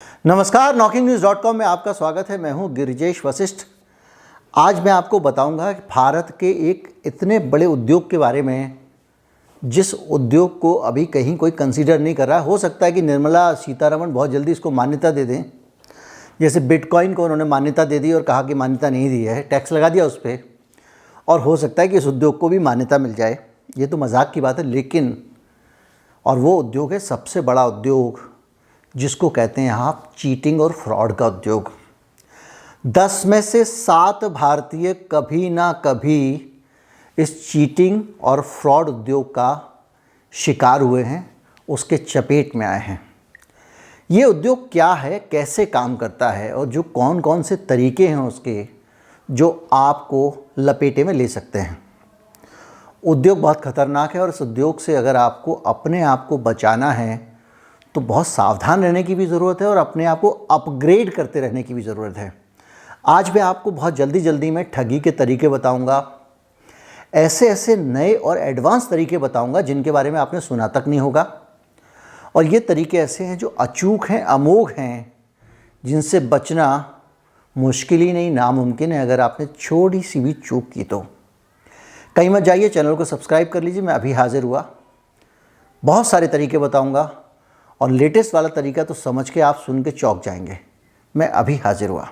नमस्कार, NockingNews.com में आपका स्वागत है। मैं हूं गिरिजेश वशिष्ठ। आज मैं आपको बताऊंगा कि भारत के एक इतने बड़े उद्योग के बारे में जिस उद्योग को अभी कहीं कोई कंसीडर नहीं कर रहा। हो सकता है कि निर्मला सीतारमण बहुत जल्दी इसको मान्यता दे दें, जैसे बिटकॉइन को उन्होंने मान्यता दे दी और कहा कि मान्यता नहीं दी है, टैक्स लगा दिया उस पर, और हो सकता है कि इस उद्योग को भी मान्यता मिल जाए। ये तो मजाक की बात है, लेकिन और वो उद्योग है सबसे बड़ा उद्योग जिसको कहते हैं आप चीटिंग और फ्रॉड का उद्योग। 10 में से 7 भारतीय कभी ना कभी इस चीटिंग और फ्रॉड उद्योग का शिकार हुए हैं, उसके चपेट में आए हैं। ये उद्योग क्या है, कैसे काम करता है और जो कौन कौन से तरीके हैं उसके जो आपको लपेटे में ले सकते हैं। उद्योग बहुत ख़तरनाक है और इस उद्योग से अगर आपको अपने आप को बचाना है तो बहुत सावधान रहने की भी ज़रूरत है और अपने आप को अपग्रेड करते रहने की भी ज़रूरत है। आज मैं आपको बहुत जल्दी में ठगी के तरीके बताऊंगा, ऐसे नए और एडवांस तरीके बताऊंगा जिनके बारे में आपने सुना तक नहीं होगा। और ये तरीके ऐसे हैं जो अचूक हैं, अमोघ हैं, जिनसे बचना मुश्किल ही नहीं नामुमकिन है अगर आपने छोटी सी भी चूक की तो। कहीं मत जाइए, चैनल को सब्सक्राइब कर लीजिए। मैं अभी हाजिर हुआ, बहुत सारे तरीके बताऊंगा और लेटेस्ट वाला तरीका तो समझ के आप सुन के चौंक जाएंगे। मैं अभी हाजिर हुआ।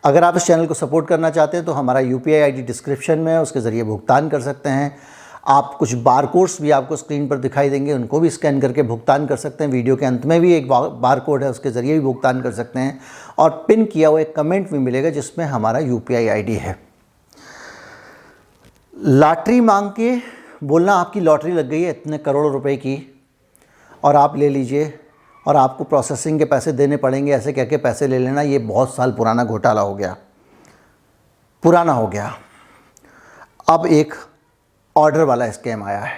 अगर आप इस चैनल को सपोर्ट करना चाहते हैं तो हमारा UPI ID डिस्क्रिप्शन में है, उसके ज़रिए भुगतान कर सकते हैं आप। कुछ बारकोड्स भी आपको स्क्रीन पर दिखाई देंगे, उनको भी स्कैन करके भुगतान कर सकते हैं। वीडियो के अंत में भी एक बारकोड है, उसके ज़रिए भी भुगतान कर सकते हैं। और पिन किया हुआ एक कमेंट भी मिलेगा जिसमें हमारा UPI ID है। लॉटरी मांग के बोलना आपकी लॉटरी लग गई है इतने करोड़ रुपए की और आप ले लीजिए और आपको प्रोसेसिंग के पैसे देने पड़ेंगे, ऐसे कह के पैसे ले लेना, ये बहुत साल पुराना घोटाला हो गया, पुराना हो गया। अब एक ऑर्डर वाला स्कैम आया है,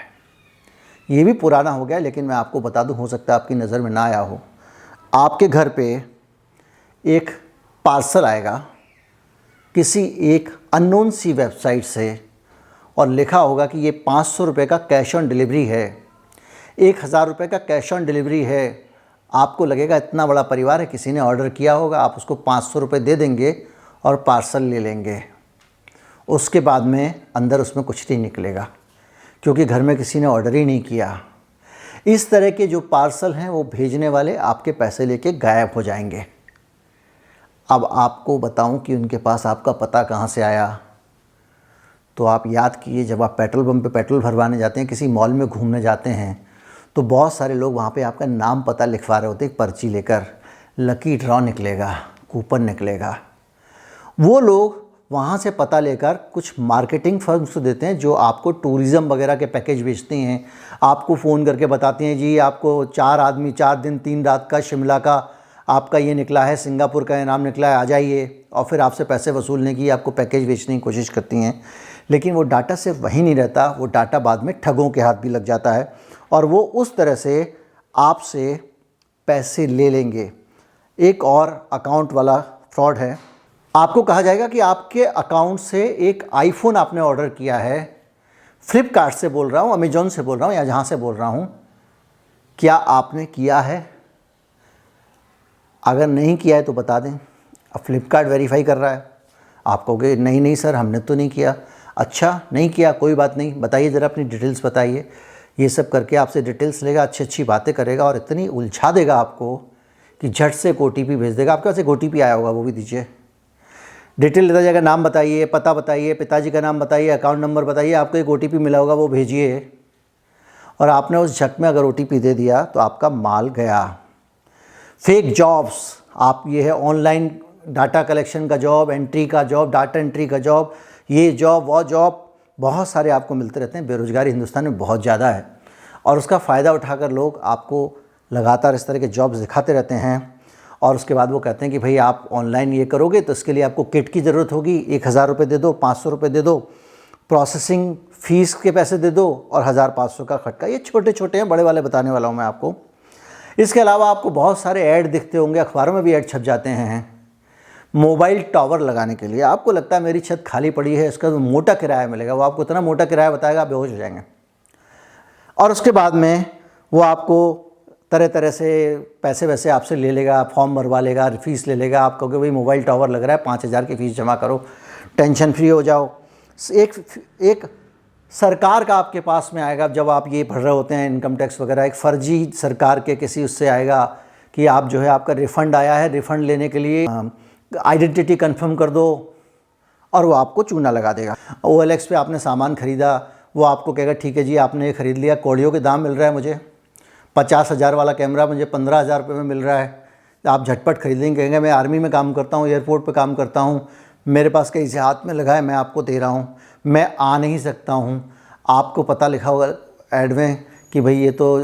ये भी पुराना हो गया, लेकिन मैं आपको बता दूं, हो सकता है आपकी नज़र में ना आया हो। आपके घर पे एक पार्सल आएगा किसी एक अननोन सी वेबसाइट से और लिखा होगा कि ये 500 रुपये का कैश ऑन डिलीवरी है, 1000 रुपये का कैश ऑन डिलीवरी है। आपको लगेगा इतना बड़ा परिवार है, किसी ने ऑर्डर किया होगा, आप उसको 500 रुपये दे देंगे और पार्सल ले लेंगे। उसके बाद में अंदर उसमें कुछ नहीं निकलेगा क्योंकि घर में किसी ने ऑर्डर ही नहीं किया। इस तरह के जो पार्सल हैं वो भेजने वाले आपके पैसे लेके गायब हो जाएंगे। अब आपको बताऊं कि उनके पास आपका पता कहाँ से आया, तो आप याद कीजिए, जब आप पेट्रोल पंप पे पेट्रोल भरवाने जाते हैं, किसी मॉल में घूमने जाते हैं, तो बहुत सारे लोग वहाँ पे आपका नाम पता लिखवा रहे होते हैं, एक पर्ची लेकर। लकी ड्रॉ निकलेगा, कूपन निकलेगा। वो लोग वहाँ से पता लेकर कुछ मार्केटिंग फर्म्स को देते हैं जो आपको टूरिज़्म वगैरह के पैकेज बेचती हैं। आपको फ़ोन करके बताते हैं जी आपको 4 आदमी 4 दिन 3 रात का शिमला का आपका ये निकला है, सिंगापुर का इनाम निकला है, आ जाइए। और फिर आपसे पैसे वसूलने की, आपको पैकेज बेचने की कोशिश करती हैं। लेकिन वो डाटा सिर्फ वहीं नहीं रहता, वो डाटा बाद में ठगों के हाथ भी लग जाता है और वो उस तरह से आपसे पैसे ले लेंगे। एक और अकाउंट वाला फ्रॉड है। आपको कहा जाएगा कि आपके अकाउंट से एक आईफोन आपने ऑर्डर किया है, फ्लिपकार्ट से बोल रहा हूँ, अमेजॉन से बोल रहा हूँ या जहाँ से बोल रहा हूँ, क्या आपने किया है? अगर नहीं किया है तो बता दें। अब फ्लिपकार्ट वेरीफाई कर रहा है, आप कहोगे नहीं सर हमने तो नहीं किया। अच्छा नहीं किया, कोई बात नहीं, बताइए ज़रा अपनी डिटेल्स बताइए। ये सब करके आपसे डिटेल्स लेगा, अच्छी बातें करेगा और इतनी उलझा देगा आपको कि झट से एक OTP भेज देगा। आपके पास एक OTP आया होगा, वो भी दीजिए। डिटेल लेता जाएगा, नाम बताइए, पता बताइए, पिताजी का नाम बताइए, अकाउंट नंबर बताइए, आपको एक OTP मिला होगा, वो भेजिए। और आपने उस झक में अगर OTP दे दिया तो आपका माल गया। फेक जॉब्स, आप ये है ऑनलाइन डाटा कलेक्शन का जॉब, एंट्री का जॉब, डाटा एंट्री का जॉब, ये जॉब वो जॉब, बहुत सारे आपको मिलते रहते हैं। बेरोज़गारी हिंदुस्तान में बहुत ज़्यादा है और उसका फ़ायदा उठाकर लोग आपको लगातार इस तरह के जॉब्स दिखाते रहते हैं। और उसके बाद वो कहते हैं कि भाई आप ऑनलाइन ये करोगे तो इसके लिए आपको किट की ज़रूरत होगी, 1000 रुपये दे दो, 500 रुपये दे दो, प्रोसेसिंग फ़ीस के पैसे दे दो और 1500 का खटका। ये छोटे छोटे हैं, बड़े वाले बताने वाला हूँ मैं आपको। इसके अलावा आपको बहुत सारे ऐड दिखते होंगे, अखबारों में भी ऐड छप जाते हैं। मोबाइल टावर लगाने के लिए। आपको लगता है मेरी छत खाली पड़ी है, इसका तो मोटा किराया मिलेगा, वो आपको इतना मोटा किराया बताएगा आप बेहोश हो जाएंगे। और उसके बाद में वो आपको तरह तरह से पैसे वैसे आपसे ले लेगा, फॉर्म भरवा लेगा, फीस ले लेगा। आप कहोगे भाई मोबाइल टावर लग रहा है 5,000 की फ़ीस जमा करो, टेंशन फ्री हो जाओ। एक सरकार का आपके पास में आएगा जब आप ये भर रहे होते हैं इनकम टैक्स वगैरह, एक फ़र्जी सरकार के किसी उससे आएगा कि आप जो है आपका रिफ़ंड आया है, रिफ़ंड लेने के लिए आइडेंटिटी कंफर्म कर दो, और वो आपको चूना लगा देगा। OLX पे आपने सामान ख़रीदा, वो आपको कहेगा ठीक है जी आपने ये ख़रीद लिया, कौड़ियों के दाम मिल रहा है मुझे, 50,000 वाला कैमरा मुझे 15,000 रुपये में मिल रहा है, आप झटपट खरीद लेंगे। कहेंगे मैं आर्मी में काम करता हूँ, एयरपोर्ट पे काम करता हूँ, मेरे पास कहीं से हाथ में लगा है, मैं आपको दे रहा हूँ, मैं आ नहीं सकता हूँ। आपको पता लिखा होगा ऐड में कि भाई ये तो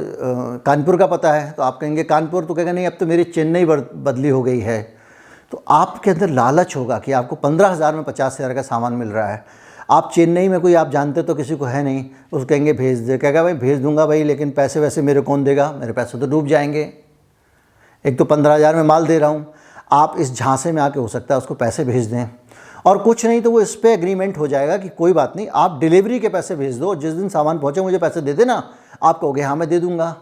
कानपुर का पता है, तो आप कहेंगे कानपुर, तो कहेगा नहीं अब तो मेरी चेन्नई बदली हो गई है। तो आपके अंदर लालच होगा कि आपको 15,000 में 50,000 का सामान मिल रहा है। आप चेन्नई में कोई आप जानते तो किसी को है नहीं, उसको कहेंगे भेज दे, कहेगा भाई भेज दूंगा भाई, लेकिन पैसे वैसे मेरे कौन देगा, मेरे पैसे तो डूब जाएंगे, एक तो 15,000 में माल दे रहा हूँ। आप इस झांसे में आके हो सकता है उसको पैसे भेज दें, और कुछ नहीं तो वो इस पर एग्रीमेंट हो जाएगा कि कोई बात नहीं आप डिलीवरी के पैसे भेज दो, जिस दिन सामान पहुँचे मुझे पैसे दे देना। आप कहोगे हाँ मैं दे दूँगा,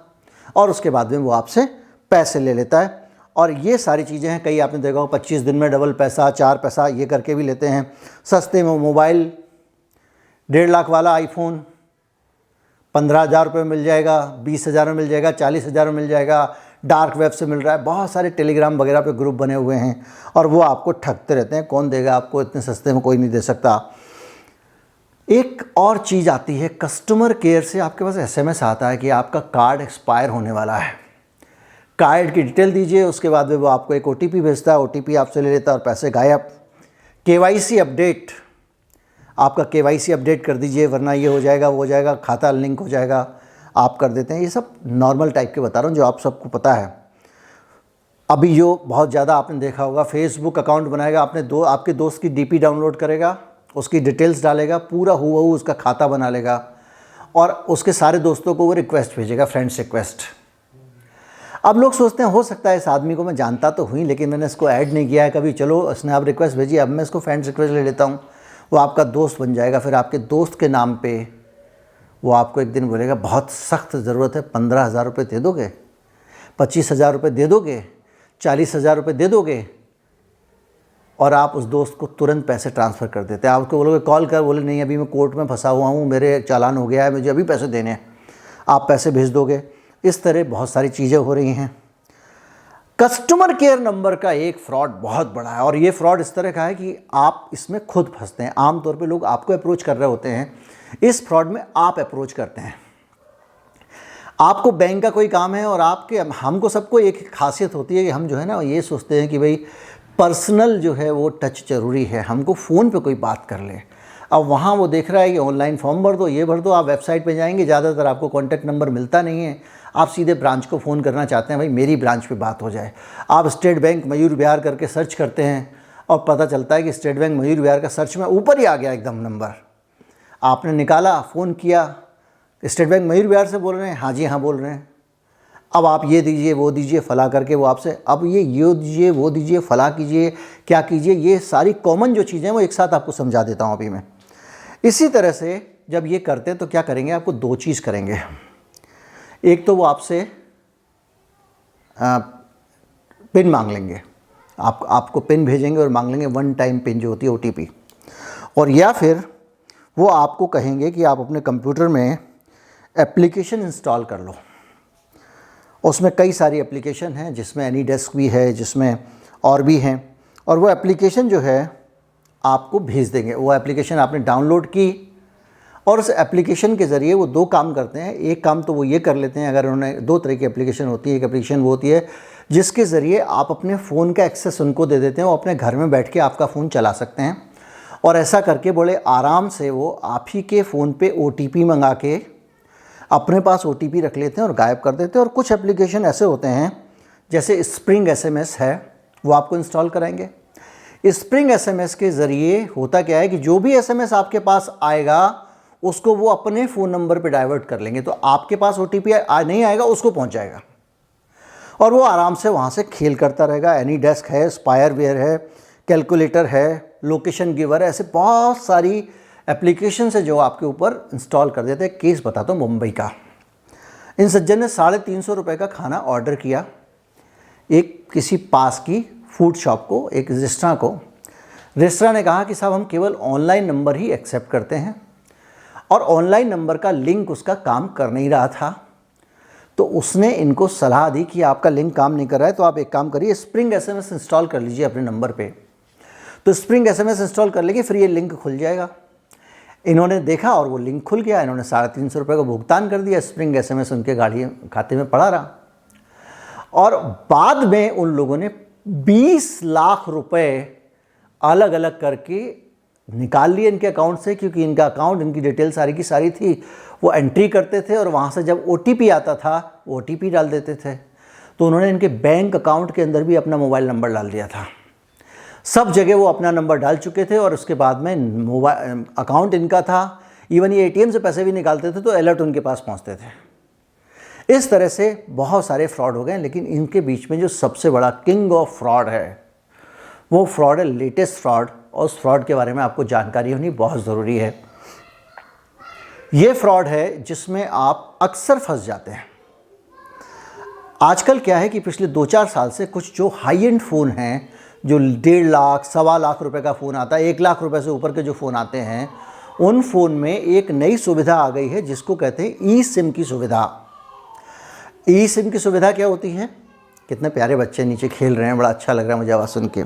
और उसके बाद में वो आपसे पैसे ले लेता है। और ये सारी चीज़ें हैं, कई आपने देखा हो 25 दिन में डबल पैसा, 4 पैसा ये करके भी लेते हैं। सस्ते में मोबाइल 1.5 लाख वाला आईफोन 15,000 रुपये में मिल जाएगा, 20,000 में मिल जाएगा, 40,000 में मिल जाएगा, डार्क वेब से मिल रहा है। बहुत सारे टेलीग्राम वगैरह पे ग्रुप बने हुए हैं और वो आपको ठगते रहते हैं। कौन देगा आपको, इतने सस्ते में कोई नहीं दे सकता। एक और चीज़ आती है, कस्टमर केयर से आपके पास SMS आता है कि आपका कार्ड एक्सपायर होने वाला है, कार्ड की डिटेल दीजिए। उसके बाद में वो आपको एक OTP भेजता है, OTP आपसे ले लेता है और पैसे गायब। KYC अपडेट, आपका KYC अपडेट कर दीजिए वरना ये हो जाएगा वो हो जाएगा, खाता लिंक हो जाएगा, आप कर देते हैं। ये सब नॉर्मल टाइप के बता रहा हूँ जो आप सबको पता है। अभी जो बहुत ज़्यादा आपने देखा होगा, फेसबुक अकाउंट बनाएगा, आपके दोस्त की DP डाउनलोड करेगा, उसकी डिटेल्स डालेगा, पूरा हूबहू उसका खाता बना लेगा और उसके सारे दोस्तों को वो रिक्वेस्ट भेजेगा, फ्रेंड्स रिक्वेस्ट। अब लोग सोचते हैं हो सकता है इस आदमी को मैं जानता तो हुई, लेकिन मैंने इसको ऐड नहीं किया है कभी, चलो इसने आप रिक्वेस्ट भेजी, अब मैं इसको फ्रेंड्स रिक्वेस्ट ले लेता हूँ। वो आपका दोस्त बन जाएगा। फिर आपके दोस्त के नाम पे वो आपको एक दिन बोलेगा बहुत सख्त ज़रूरत है, 15,000 रुपये दे दोगे, 25,000 रुपये दे दोगे, 40,000 रुपये दे दोगे, और आप उस दोस्त को तुरंत पैसे ट्रांसफ़र कर देते हैं। आपको बोलोगे कॉल कर, बोले नहीं अभी मैं कोर्ट में फंसा हुआ हूँ, मेरे चालान हो गया है, मुझे अभी पैसे देने हैं, आप पैसे भेज दोगे। इस तरह बहुत सारी चीज़ें हो रही हैं। कस्टमर केयर नंबर का एक फ्रॉड बहुत बड़ा है, और ये फ्रॉड इस तरह का है कि आप इसमें खुद फंसते हैं। आमतौर पे लोग आपको अप्रोच कर रहे होते हैं, इस फ्रॉड में आप अप्रोच करते हैं। आपको बैंक का कोई काम है और हमको सबको एक खासियत होती है कि हम जो है ना ये सोचते हैं कि भाई पर्सनल जो है वो टच ज़रूरी है, हमको फ़ोन पे कोई बात कर ले। अब वहाँ वो देख रहा है कि ऑनलाइन फॉर्म भर दो, ये भर दो, आप वेबसाइट पे जाएंगे, ज़्यादातर आपको कॉन्टैक्ट नंबर मिलता नहीं है, आप सीधे ब्रांच को फ़ोन करना चाहते हैं, भाई मेरी ब्रांच पे बात हो जाए। आप स्टेट बैंक मयूर विहार करके सर्च करते हैं और पता चलता है कि स्टेट बैंक मयूर विहार का सर्च में ऊपर ही आ गया एकदम नंबर। आपने निकाला, फ़ोन किया, स्टेट बैंक मयूर विहार से बोल रहे हैं, हाँ जी हाँ बोल रहे हैं। अब आप ये दीजिए वो दीजिए फला करके वो आपसे, अब ये दीजिए वो दीजिए फला कीजिए क्या कीजिए, ये सारी कॉमन जो चीज़ें वो एक साथ आपको समझा देता हूँ अभी मैं। इसी तरह से जब ये करते हैं तो क्या करेंगे, आपको 2 चीज़ करेंगे। एक तो वो आपसे पिन मांग लेंगे, आपको पिन भेजेंगे और मांग लेंगे 1 टाइम पिन जो होती है OTP, और या फिर वो आपको कहेंगे कि आप अपने कंप्यूटर में एप्लीकेशन इंस्टॉल कर लो। उसमें कई सारी एप्लीकेशन हैं, जिसमें AnyDesk भी है, जिसमें और भी हैं, और वो एप्लीकेशन जो है आपको भेज देंगे। वो एप्लीकेशन आपने डाउनलोड की और उस एप्लीकेशन के ज़रिए वो 2 काम करते हैं। एक काम तो वो ये कर लेते हैं, अगर उन्होंने 2 तरह की एप्लीकेशन होती है, एक एप्लीकेशन वो होती है जिसके ज़रिए आप अपने फ़ोन का एक्सेस उनको दे देते हैं, वो अपने घर में बैठ के आपका फ़ोन चला सकते हैं, और ऐसा करके बड़े आराम से वो आप ही के फ़ोन पे OTP मंगा के अपने पास OTP रख लेते हैं और गायब कर देते हैं। और कुछ एप्लीकेशन ऐसे होते हैं जैसे स्प्रिंग SMS है, वो आपको इंस्टॉल कराएंगे। स्प्रिंग SMS के ज़रिए होता क्या है कि जो भी SMS आपके पास आएगा उसको वो अपने फ़ोन नंबर पे डाइवर्ट कर लेंगे, तो आपके पास OTP नहीं आएगा, उसको पहुंच जाएगा और वो आराम से वहाँ से खेल करता रहेगा। AnyDesk है, स्पायरवेयर है, कैलकुलेटर है, लोकेशन गिवर है, ऐसे बहुत सारी एप्लीकेशन है जो आपके ऊपर इंस्टॉल कर देते हैं। केस बताता हूँ मुंबई का। इन सज्जन ने 350 रुपये का खाना ऑर्डर किया एक किसी पास की फूड शॉप को, एक रेस्टोरेंट को। रेस्टोरेंट ने कहा कि साहब हम केवल ऑनलाइन नंबर ही एक्सेप्ट करते हैं, और ऑनलाइन नंबर का लिंक उसका काम कर नहीं रहा था। तो उसने इनको सलाह दी कि आपका लिंक काम नहीं कर रहा है, तो आप एक काम करिए, स्प्रिंग एसएमएस इंस्टॉल कर लीजिए अपने नंबर पे। तो स्प्रिंग एसएमएस इंस्टॉल कर लेंगे, फिर ये लिंक खुल जाएगा। इन्होंने देखा और वो लिंक खुल गया। इन्होंने 350 रुपये का भुगतान कर दिया। स्प्रिंग एसएमएस उनके गाड़ी खाते में पड़ा रहा, और बाद में उन लोगों ने 20 लाख रुपए अलग अलग करके निकाल लिए इनके अकाउंट से, क्योंकि इनका अकाउंट, इनकी डिटेल सारी की सारी थी। वो एंट्री करते थे और वहाँ से जब OTP आता था वो OTP डाल देते थे। तो उन्होंने इनके बैंक अकाउंट के अंदर भी अपना मोबाइल नंबर डाल दिया था। सब जगह वो अपना नंबर डाल चुके थे, और उसके बाद में मोबाइल अकाउंट इनका था। इवन ये ATM से पैसे भी निकालते थे तो अलर्ट उनके पास पहुँचते थे। इस तरह से बहुत सारे फ्रॉड हो गए, लेकिन इनके बीच में जो सबसे बड़ा किंग ऑफ फ्रॉड है वो फ्रॉड है लेटेस्ट फ्रॉड, और उस फ्रॉड के बारे में आपको जानकारी होनी बहुत ज़रूरी है। ये फ्रॉड है जिसमें आप अक्सर फंस जाते हैं। आजकल क्या है कि पिछले 2-4 साल से कुछ जो हाई एंड फ़ोन हैं, जो 1.5 लाख, 1.25 लाख रुपए का फ़ोन आता है, 1 लाख रुपए से ऊपर के जो फ़ोन आते हैं, उन फ़ोन में एक नई सुविधा आ गई है जिसको कहते हैं ई सिम की सुविधा। ई सिम की सुविधा क्या होती है? कितने प्यारे बच्चे नीचे खेल रहे हैं, बड़ा अच्छा लग रहा है मुझे आवाज़ सुन के।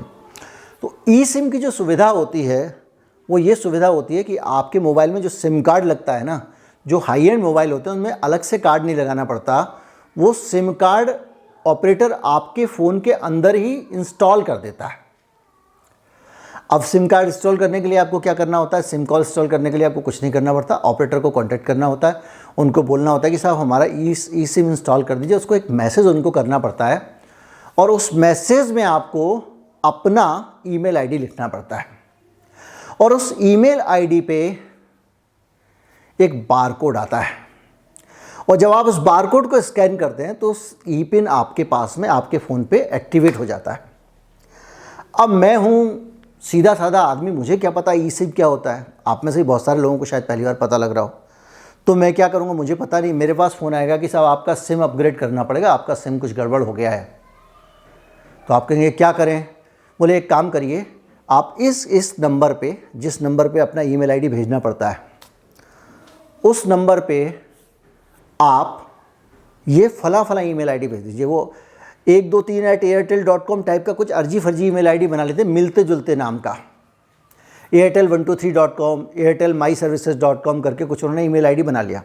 तो ई सिम की जो सुविधा होती है वो ये सुविधा होती है कि आपके मोबाइल में जो सिम कार्ड लगता है ना, जो हाई एंड मोबाइल होते हैं उनमें अलग से कार्ड नहीं लगाना पड़ता। वो सिम कार्ड ऑपरेटर आपके फ़ोन के अंदर ही इंस्टॉल कर देता है। अब सिम कार्ड इंस्टॉल करने के लिए आपको क्या करना होता है? सिम कॉल इंस्टॉल करने के लिए आपको कुछ नहीं करना पड़ता। ऑपरेटर को कॉन्टैक्ट करना होता है, उनको बोलना होता है कि साहब हमारा ई सिम इंस्टॉल कर दीजिए। उसको एक मैसेज उनको करना पड़ता है, और उस मैसेज में आपको अपना ईमेल आईडी लिखना पड़ता है, और उस ईमेल आईडी पे एक बारकोड आता है, और जब आप उस बारकोड को स्कैन करते हैं तो उस ई पिन आपके पास में, आपके फ़ोन पे एक्टिवेट हो जाता है। अब मैं हूँ सीधा साधा आदमी, मुझे क्या पता ई सिम क्या होता है। आप में से बहुत सारे लोगों को शायद पहली बार पता लग रहा हो। तो मैं क्या करूँगा, मुझे पता नहीं, मेरे पास फ़ोन आएगा कि साहब आपका सिम अपग्रेड करना पड़ेगा, आपका सिम कुछ गड़बड़ हो गया है। तो आप कहेंगे क्या करें? बोले एक काम करिए, आप इस नंबर पे, जिस नंबर पे अपना ईमेल आईडी भेजना पड़ता है, उस नंबर पे आप ये फला ईमेल आईडी भेज दीजिए। वो 123@airtel.com टाइप का कुछ अर्जी फर्जी ईमेल आईडी बना लेते, मिलते जुलते नाम का, airtel123.com, airtelmyservices.com करके कुछ उन्होंने ईमेल आईडी बना लिया।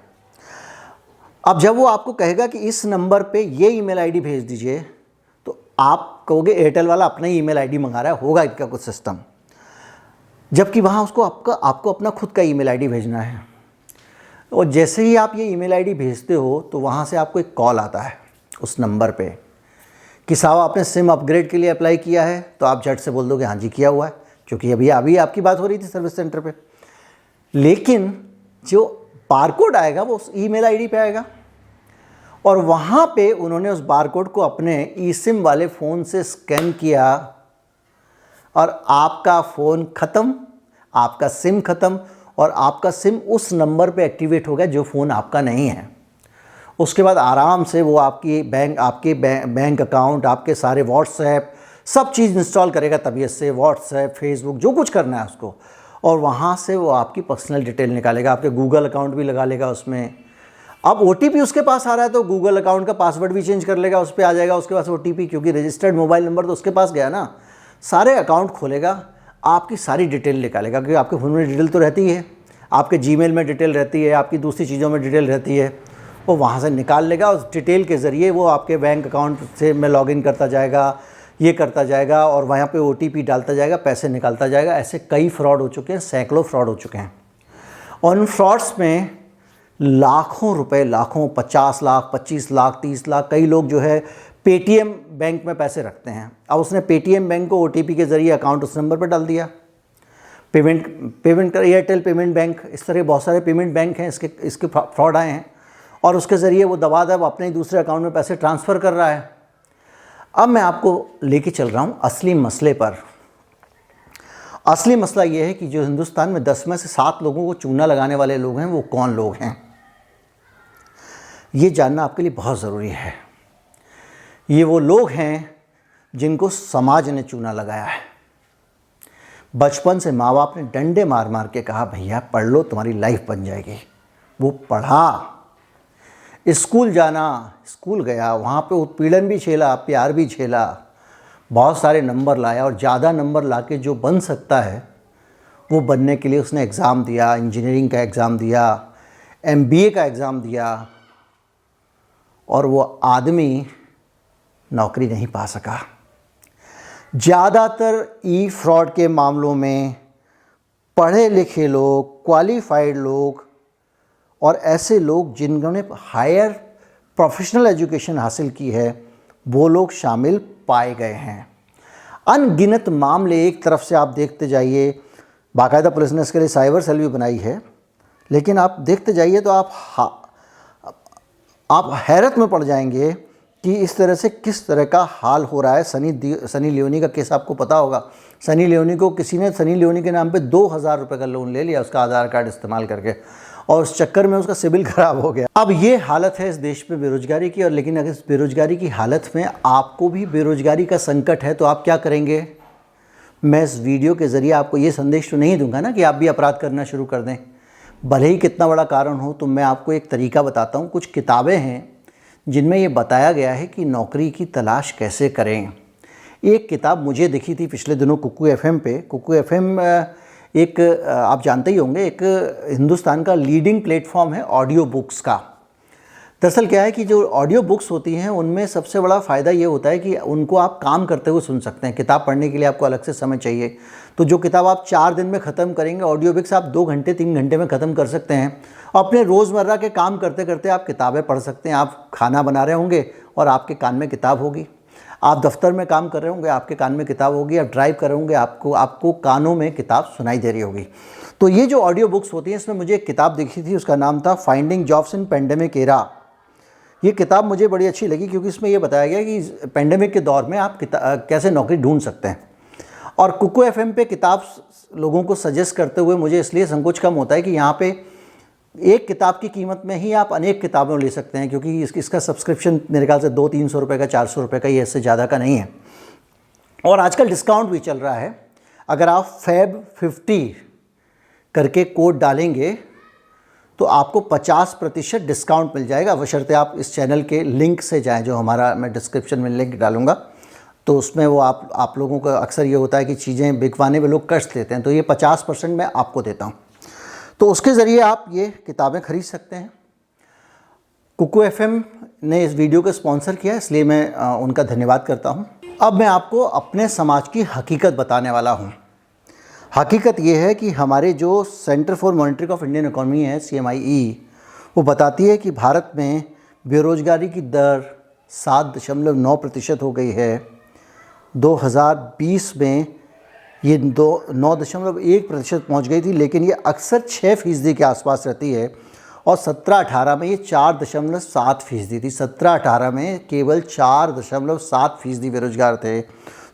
अब जब वो आपको कहेगा कि इस नंबर पे ये ईमेल आईडी भेज दीजिए, तो आप कहोगे एयरटेल वाला अपना ही ईमेल आईडी मंगा रहा है, होगा इनका कुछ सिस्टम, जबकि वहाँ उसको आपको अपना खुद का ईमेल आईडी भेजना है। और जैसे ही आप ये ईमेल आईडी भेजते हो तो वहाँ से आपको एक कॉल आता है उस नंबर पे कि साहब आपने सिम अपग्रेड के लिए अप्लाई किया है। तो आप झट से बोल दोगे हाँ जी किया हुआ है, क्योंकि अभी आपकी बात हो रही थी सर्विस सेंटर पे। लेकिन जो बारकोड आएगा वो उस ईमेल आईडी पे आएगा, और वहाँ पे उन्होंने उस बारकोड को अपने ई सिम वाले फ़ोन से स्कैन किया, और आपका फ़ोन ख़त्म, आपका सिम ख़त्म, और आपका सिम उस नंबर पे एक्टिवेट हो गया जो फ़ोन आपका नहीं है। उसके बाद आराम से वो आपके बैंक अकाउंट, आपके सारे व्हाट्सएप, सब चीज़ इंस्टॉल करेगा तबीयत से, व्हाट्सएप, फेसबुक, जो कुछ करना है उसको, और वहाँ से वो आपकी पर्सनल डिटेल निकालेगा, आपके गूगल अकाउंट भी लगा लेगा उसमें। अब OTP उसके पास आ रहा है तो गूगल अकाउंट का पासवर्ड भी चेंज कर लेगा, उस पर आ जाएगा उसके पास OTP, क्योंकि रजिस्टर्ड मोबाइल नंबर तो उसके पास गया ना। सारे अकाउंट खोलेगा, आपकी सारी डिटेल निकालेगा, क्योंकि आपके फ़ोन में डिटेल तो रहती है, आपके जीमेल में डिटेल रहती है, आपकी दूसरी चीज़ों में डिटेल रहती है, वो वहाँ से निकाल लेगा। उस डिटेल के ज़रिए वो आपके बैंक अकाउंट से में लॉगिन करता जाएगा, ये करता जाएगा, और वहाँ पे OTP डालता जाएगा, पैसे निकालता जाएगा। ऐसे कई फ्रॉड हो चुके हैं, सैकड़ों फ्रॉड हो चुके हैं, और उन फ्रॉड्स में लाखों रुपए, 50 लाख, 25 लाख, 30 लाख, कई लोग जो है पेटीएम बैंक में पैसे रखते हैं। अब उसने पेटीएम बैंक को OTP के ज़रिए अकाउंट उस नंबर पर डाल दिया, पेमेंट एयरटेल पेमेंट बैंक, इस तरह बहुत सारे पेमेंट बैंक हैं, इसके फ्रॉड आए हैं, और उसके ज़रिए वो दबादब अपने ही दूसरे अकाउंट में पैसे ट्रांसफ़र कर रहा है। अब मैं आपको लेके चल रहा हूँ असली मसले पर। असली मसला ये है कि जो हिंदुस्तान में 10 में से 7 लोगों को चूना लगाने वाले लोग हैं वो कौन लोग हैं, ये जानना आपके लिए बहुत ज़रूरी है। ये वो लोग हैं जिनको समाज ने चूना लगाया है। बचपन से माँ बाप ने डंडे मार मार के कहा भैया पढ़ लो तुम्हारी लाइफ बन जाएगी, वो पढ़ा, स्कूल जाना, स्कूल गया, वहाँ पे उत्पीड़न भी झेला, प्यार भी झेला, बहुत सारे नंबर लाया और ज़्यादा नंबर लाके जो बन सकता है वो बनने के लिए उसने एग्ज़ाम दिया, इंजीनियरिंग का एग्ज़ाम दिया, MBA का एग्ज़ाम दिया, और वो आदमी नौकरी नहीं पा सका। ज़्यादातर फ्रॉड के मामलों में पढ़े लिखे लोग, क्वालिफाइड लोग और ऐसे लोग जिन्होंने हायर प्रोफेशनल एजुकेशन हासिल की है वो लोग शामिल पाए गए हैं। अनगिनत मामले एक तरफ से आप देखते जाइए, बाकायदा पुलिस ने इसके लिए साइबर सेल भी बनाई है, लेकिन आप देखते जाइए तो आप हैरत में पड़ जाएंगे कि इस तरह से किस तरह का हाल हो रहा है। सनी लियोनी का केस आपको पता होगा। सनी लियोनी को किसी ने सनी लियोनी के नाम पे 2000 रुपये का लोन ले लिया उसका आधार कार्ड इस्तेमाल करके, और उस चक्कर में उसका सिबिल ख़राब हो गया। अब ये हालत है इस देश में बेरोज़गारी की। और लेकिन अगर इस बेरोज़गारी की हालत में आपको भी बेरोज़गारी का संकट है तो आप क्या करेंगे? मैं इस वीडियो के ज़रिए आपको ये संदेश तो नहीं दूंगा ना कि आप भी अपराध करना शुरू कर दें, भले ही कितना बड़ा कारण हो। तो मैं आपको एक तरीका बताता हूँ। कुछ किताबें हैं जिनमें ये बताया गया है कि नौकरी की तलाश कैसे करें। एक किताब मुझे दिखी थी पिछले दिनों कुकू FM पे। कुकू FM एक आप जानते ही होंगे, एक हिंदुस्तान का लीडिंग प्लेटफॉर्म है ऑडियो बुक्स का। दरअसल क्या है कि जो ऑडियो बुक्स होती हैं उनमें सबसे बड़ा फ़ायदा ये होता है कि उनको आप काम करते हुए सुन सकते हैं। किताब पढ़ने के लिए आपको अलग से समय चाहिए, तो जो किताब आप 4 दिन में ख़त्म करेंगे, ऑडियो बुक्स आप 2 घंटे 3 घंटे में ख़त्म कर सकते हैं। अपने रोज़मर्रा के काम करते करते आप किताबें पढ़ सकते हैं। आप खाना बना रहे होंगे और आपके कान में किताब होगी, आप दफ्तर में काम कर रहे होंगे, आपके कान में किताब होगी, आप ड्राइव कर रहे होंगे, आपको कानों में किताब सुनाई दे रही होगी। तो ये जो ऑडियो बुक्स होती हैं, इसमें मुझे एक किताब दिखी थी, उसका नाम था finding jobs in pandemic era. ये किताब मुझे बड़ी अच्छी लगी क्योंकि इसमें ये बताया गया कि पेंडेमिक के दौर में आप कैसे नौकरी ढूंढ सकते हैं। और कुकू FM पे किताब लोगों को सजेस्ट करते हुए मुझे इसलिए संकोच कम होता है कि यहाँ पे एक किताब की कीमत में ही आप अनेक किताबें ले सकते हैं, क्योंकि इसका सब्सक्रिप्शन मेरे ख्याल से 200-300 रुपये का, 400 रुपये का, ये इससे ज़्यादा का नहीं है। और आजकल डिस्काउंट भी चल रहा है। अगर आप फैब 50 करके कोड डालेंगे तो आपको 50% डिस्काउंट मिल जाएगा, बशर्ते आप इस चैनल के लिंक से जाएं, जो हमारा मैं डिस्क्रिप्शन में लिंक डालूंगा। तो उसमें वो आप लोगों का अक्सर ये होता है कि चीज़ें बिकवाने में लोग कष्ट लेते हैं, तो ये 50% मैं आपको देता हूँ। तो उसके ज़रिए आप ये किताबें खरीद सकते हैं। कुकू FM ने इस वीडियो को स्पॉन्सर किया, इसलिए मैं उनका धन्यवाद करता हूँ। अब मैं आपको अपने समाज की हकीकत बताने वाला हूँ। हकीकत ये है कि हमारे जो centre for monitoring of Indian economy है, CMIE, वो बताती है कि भारत में बेरोज़गारी की दर 7.9% हो गई है। 2020 में ये 9.1% पहुँच गई थी, लेकिन ये अक्सर 6% के आसपास रहती है। और 17-18 में ये 4.7% थी। 17-18 में केवल 4.7% बेरोज़गार थे,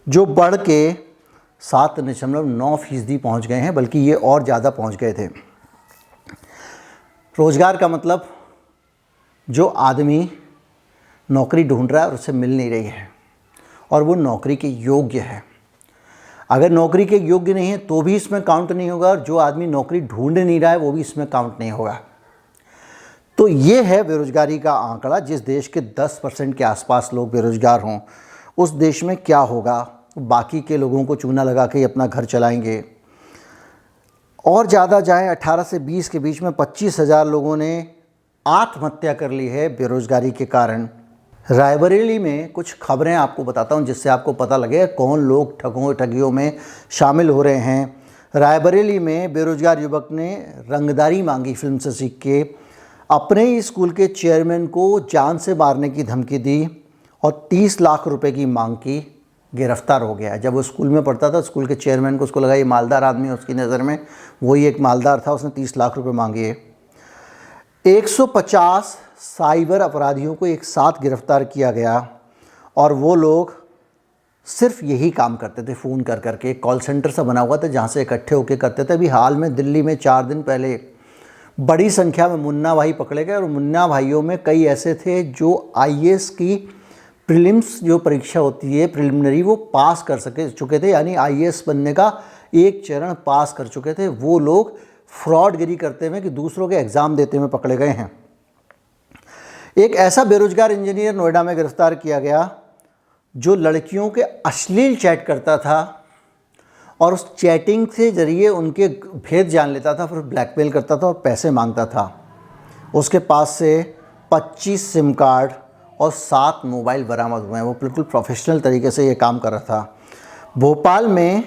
जो बढ़ के 7.9% पहुँच गए हैं, बल्कि ये और ज़्यादा पहुँच गए थे। रोज़गार का मतलब जो आदमी नौकरी ढूंढ रहा है और उसे मिल नहीं रही है और वो नौकरी के योग्य है। अगर नौकरी के योग्य नहीं है तो भी इसमें काउंट नहीं होगा, और जो आदमी नौकरी ढूंढ नहीं रहा है वो भी इसमें काउंट नहीं होगा। तो ये है बेरोज़गारी का आंकड़ा। जिस देश के 10% के आसपास लोग बेरोज़गार हों, उस देश में क्या होगा? बाकी के लोगों को चूना लगा के अपना घर चलाएंगे। और ज़्यादा जाएं, 18 से 20 के बीच में 25,000 लोगों ने आत्महत्या कर ली है बेरोज़गारी के कारण। रायबरेली में कुछ खबरें आपको बताता हूं, जिससे आपको पता लगे कौन लोग ठगियों में शामिल हो रहे हैं। रायबरेली में बेरोज़गार युवक ने रंगदारी मांगी फिल्म से सीख के, अपने ही स्कूल के चेयरमैन को जान से मारने की धमकी दी और 30 लाख रुपए की मांग की। गिरफ्तार हो गया। जब वो स्कूल में पढ़ता था, स्कूल के चेयरमैन को उसको लगा ये मालदार आदमी है, उसकी नज़र में वही एक मालदार था, उसने 30 लाख रुपए मांगे। 150 साइबर अपराधियों को एक साथ गिरफ्तार किया गया और वो लोग सिर्फ यही काम करते थे, फ़ोन कर करके। एक कॉल सेंटर सा बना हुआ था जहाँ से इकट्ठे होकर करते थे। अभी हाल में दिल्ली में 4 दिन पहले बड़ी संख्या में मुन्ना भाई पकड़े गए, और मुन्ना भाइयों में कई ऐसे थे जो आईएएस की प्रीलिम्स जो परीक्षा होती है प्रिलिमिनरी, वो पास कर चुके थे, यानी आईएएस बनने का एक चरण पास कर चुके थे। वो लोग फ्रॉडगिरी करते हुए कि दूसरों के एग्ज़ाम देते हुए पकड़े गए हैं। एक ऐसा बेरोजगार इंजीनियर नोएडा में गिरफ्तार किया गया जो लड़कियों के अश्लील चैट करता था और उस चैटिंग के ज़रिए उनके भेद जान लेता था, फिर ब्लैकमेल करता था और पैसे मांगता था। उसके पास से 25 सिम कार्ड और 7 मोबाइल बरामद हुए हैं। वो बिल्कुल प्रोफेशनल तरीके से ये काम कर रहा था। भोपाल में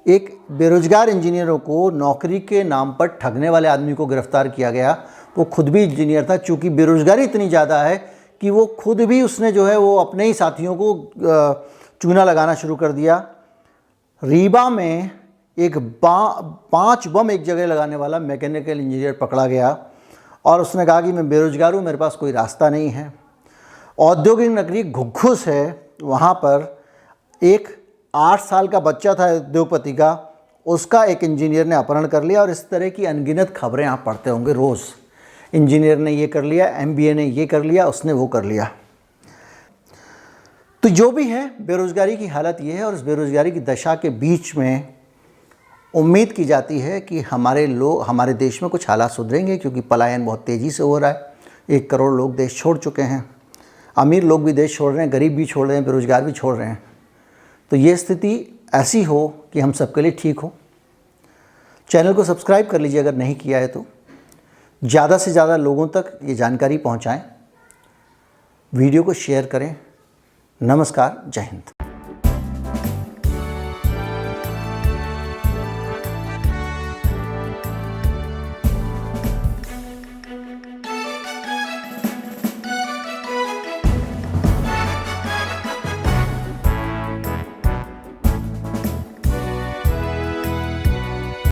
एक बेरोजगार इंजीनियरों को नौकरी के नाम पर ठगने वाले आदमी को गिरफ्तार किया गया। वो खुद भी इंजीनियर था। चूँकि बेरोजगारी इतनी ज़्यादा है कि वो खुद भी उसने जो है वो अपने ही साथियों को चूना लगाना शुरू कर दिया। रीवा में एक 5 बम एक जगह लगाने वाला मैकेनिकल इंजीनियर पकड़ा गया और उसने कहा कि मैं बेरोजगार हूँ, मेरे पास कोई रास्ता नहीं है। औद्योगिक नगरी घुघुस है, वहाँ पर एक 8 साल का बच्चा था उद्योगपति का, उसका एक इंजीनियर ने अपहरण कर लिया। और इस तरह की अनगिनत खबरें आप पढ़ते होंगे रोज़। इंजीनियर ने ये कर लिया, एमबीए ने ये कर लिया, उसने वो कर लिया। तो जो भी है, बेरोज़गारी की हालत ये है। और इस बेरोज़गारी की दशा के बीच में उम्मीद की जाती है कि हमारे देश में कुछ हालात सुधरेंगे, क्योंकि पलायन बहुत तेज़ी से हो रहा है। 1 करोड़ लोग देश छोड़ चुके हैं। अमीर लोग भी देश छोड़ रहे हैं, गरीब भी छोड़ रहे हैं, बेरोज़गार भी छोड़ रहे हैं। तो ये स्थिति ऐसी हो कि हम सबके लिए ठीक हो। चैनल को सब्सक्राइब कर लीजिए अगर नहीं किया है तो। ज़्यादा से ज़्यादा लोगों तक ये जानकारी पहुंचाएं। वीडियो को शेयर करें। नमस्कार, जय हिंद।